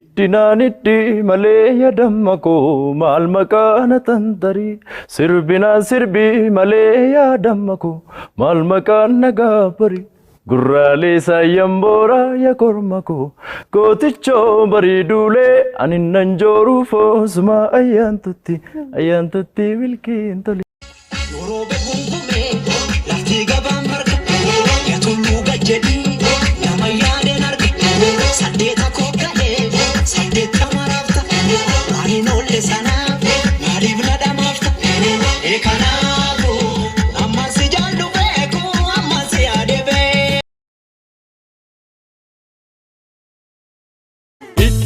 Dinaanitti malee yaadamako maal maqaan tantarii sirbinaan sirbii malee yaadamako maal maqaan nagaa barii gurraalee saayyan booraa yaa kormako gootichoo barii duulee ani nan jooruu foosuma ayyaantutti milkiin tole.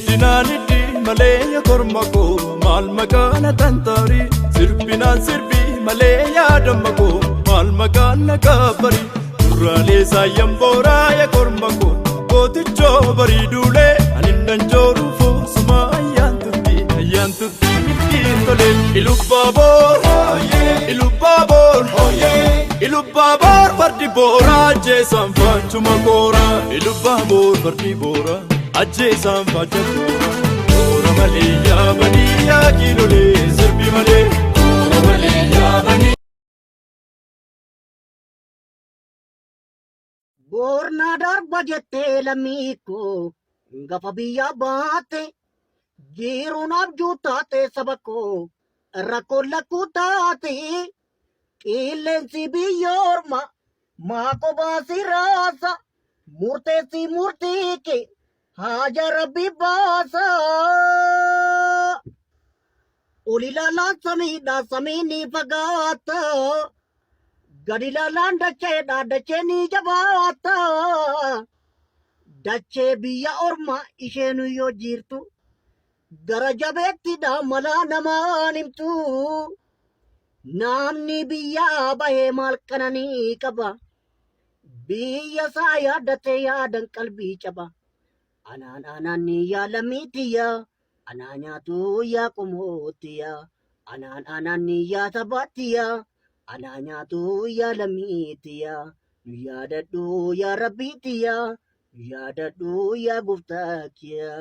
Dinaanitti malee yaa kormako maal maqaan tantarii sirbinaan sirbii malee yaadamako maal maqaan nagaa barii gurraalee saayyan booraa yaa kormako gootichoo barii duulee ani nan jooruu foosuma ayyaantutti milkiin tole. Ilubaaboor fardi booraa ajjeesaan faachuma kooraa Ilubaaboor fardi booraa ajjeesaan faachuma kooraa malee yaabanii yaa kiilolee sirbi malee malee yaabanii. Borna darba jettee lammiiko gafa biyya baate jiruun abjuu taate saba koo rakkoo lakkuu taate qilleensi biyya ormaa maako baasi raasa murteessi murtii kee haja rabbi baasa. Ol ilaalaan samiidha samiin ni fagaata gad ilaalaan dacheedha dachee ni jabaata. Dachee biyya ormaa isheen yoo jirtu gara jabeettidha mala namaan himtu. Namni biyya bahee maal qananii qaba biyya isaa yaaddatee yaadan qalbii caba. Anaan yaa lammiitiyya anaa nyaatu yaa qomootiyya anaan yaa taphatiyya anaa nyaatu yaa lammiitiyya nu yaadadhu yaa rabbiitiyya nu yaadadhu yaa gooftaa kiyya.